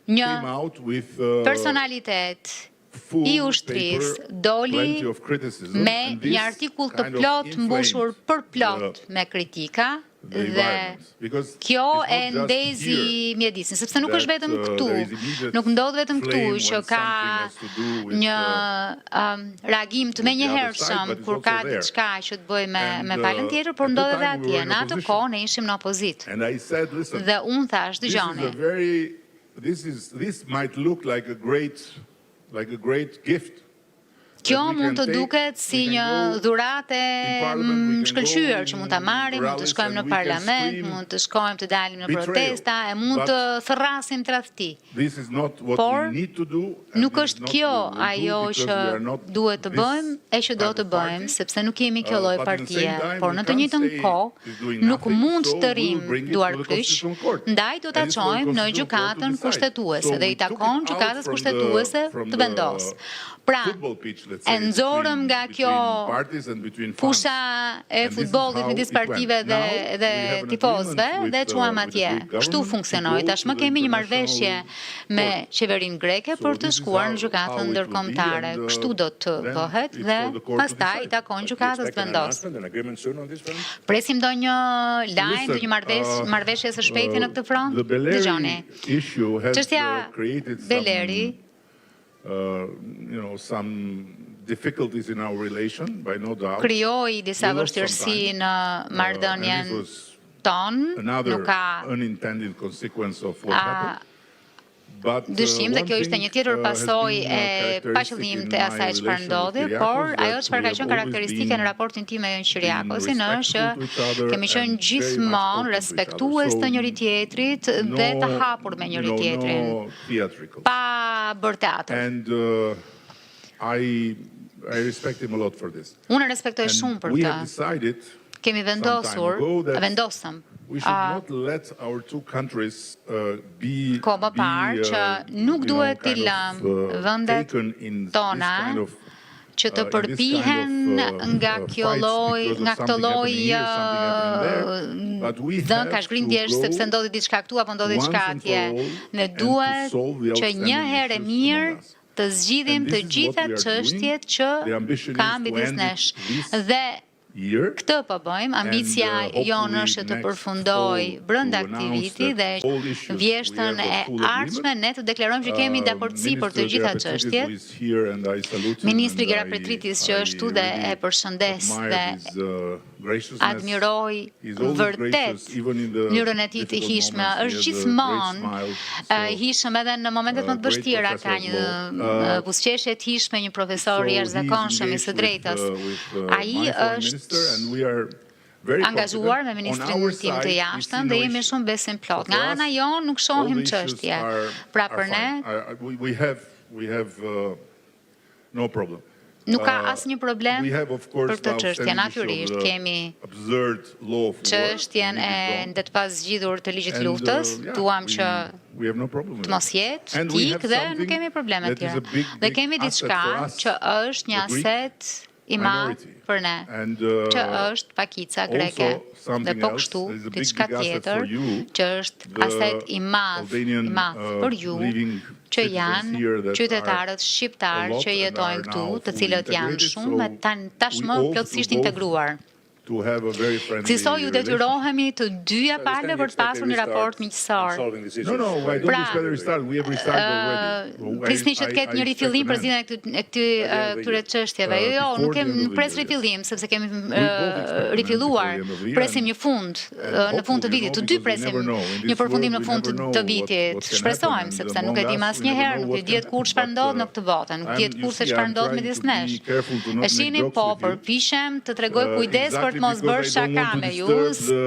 një personalitet I ushtrisë doli me një artikull të plot mbushur për plot me kritika dhe kjo e ndezi mjedisin, sepse nuk është vetëm këtu, nuk ndodh vetëm këtu që ka një reagim të menjëhershëm kur ka diçka që të bëjë me palën tjetër, por ndodh edhe atje. Në atë kohë ne ishim në opozitë. Dhe unë thash, dëgjoni. This might look like a great gift. Kjo mund të duket si një dhuratë shkëlqyer që mund ta marrim, mund të shkojmë në parlament, mund të shkojmë të dalim në protesta, e mund të thërrasim tradhti. Por nuk është kjo ajo që duhet të bëjmë e që do të bëjmë, sepse nuk kemi kjo lloj partie, por në të njëjtën kohë nuk mund të rrim duar kryq, ndaj do ta çojmë në gjykatën kushtetuese dhe I takon gjykatës kushtetuese të vendosë. Pra, e nxorëm nga kjo fusha e futbollit midis partive dhe tifozëve dhe çuam atje. Kështu funksionoi. Tashmë kemi një marrëveshje me qeverinë greke për të shkuar në gjykatën ndërkombëtare. Kështu do të bëhet dhe pastaj I takon gjykatës të vendosë. Presim ndonjë lajm, ndonjë marrëveshje së shpejti në këtë front? Dëgjoni. Çështja Beleri some difficulties in our relation, by no doubt. Krijoi disa vështirësi në marrëdhënien tonë, nuk ka unintended consequence of what happened. Dyshim dhe kjo ishte një tjetër pasojë e paqëllimit të asaj çfarë ndodhi, por ajo çfarë ka qenë karakteristike në raportin tim me Jon Kyriakosin është që kemi qenë gjithmonë respektues të njëri tjetrit dhe të hapur me njëri tjetrin, pa bërë teatr. I respect him a lot for this. Unë e respektoj shumë për këtë. Kemi vendosëm we should not let our two countries be më parë që nuk duhet t'i lëmë vendet tona që të përpihen nga këtë lloj ka shgrindjesh sepse ndodhi diçka këtu apo ndodhi diçka atje. Ne duhet që një herë mirë të zgjidhim të gjitha çështjet që ka midis nesh. Dhe këtë po bëjmë, ambicia jonë është të përfundoj brenda këtij viti dhe vjeshtën e ardhshme ne të deklarojmë që kemi dakordsi për të gjitha çështjet. Ministri Gerapetritis që është këtu dhe e përshëndes dhe admiroj vërtet mënyrën e tij të hijshme, është gjithmonë hijshëm edhe në momentet më të vështira, ka një buzëqeshje të hijshme, një profesor I jashtëzakonshëm I së drejtës. Ai është angazhuar me ministrin tim të jashtëm dhe jemi shumë besim plot. Nga ana jonë nuk shohim çështje. Pra për ne nuk ka asnjë problem për këtë çështje. Natyrisht kemi çështjen e ndërpas zgjidhur të ligjit të luftës, duam që të mos jetë, tik dhe nuk kemi probleme të tjera. Dhe kemi diçka që është një aset I madh për ne, që është pakica greke. Dhe po kështu, diçka tjetër, që është aset I madh për ju, që janë qytetarët shqiptarë që jetojnë këtu, të cilët janë shumë tashmë plotësisht integruar. Kësaj ju detyrohemi të dyja palë për të pasur një raport miqësor. Pra, prisni që të ketë një rifillim për zgjidhjen e këtyre çështjeve. Jo, nuk pres rifillim, sepse kemi rifilluar. Presim një fund në fund të vitit, të dy presim një përfundim në fund të vitit. Shpresojmë, sepse nuk e dim asnjëherë, nuk e diet kur çfarë ndodh në këtë botë, nuk diet kurse çfarë ndodh midis nesh. E shihni, po përpiqem të tregoj kujdes për mos bërë shaka me ju,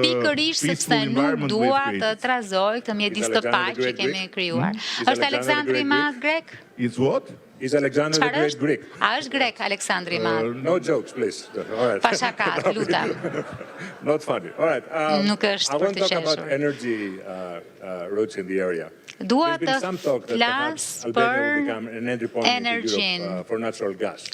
pikërisht sepse nuk dua të trazoj këtë mjedis të paq që kemi krijuar. Është Aleksandri I Madh grek? It's what? Is Alexander the Great Greek? A është grek Aleksandri i Madh? No jokes, please. All right. Pa shakat, lutem. Not funny. All right. Nuk është I për want të to talk about qeshur. energy routes in the area. Dua There's been some talk that perhaps flas Albania will për become an entry point into energjin. Europe for natural gas.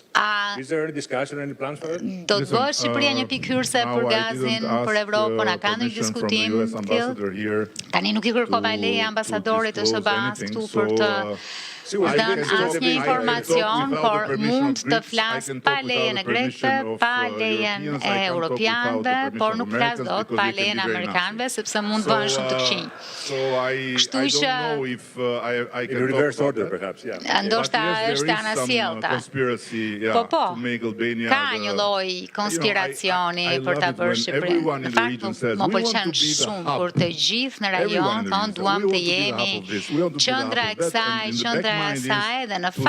Is there any discussion, any plans for it? Do të bëhet Shqipëria një pikë hyrëse për gazin për Evropën, a ka ndonjë diskutim tillë? Tani nuk I kërkova leje ambasadorit të SBA-s këtu për të dhënë asnjë informacion, por mund të flas pa lejen e grekëve, pa lejen e europianëve, por nuk flas dot pa lejen e amerikanëve, sepse mund të bëhen shumë të këqij. Kështu që In reverse order, perhaps, yeah. Ndoshta është anasjellta. Po, ka një lloj konspiracioni për ta bërë Shqipërinë. Në fakt, më pëlqen shumë kur të gjithë në rajon thonë duam të jemi qendra e kësaj, qendra e asaj, dhe në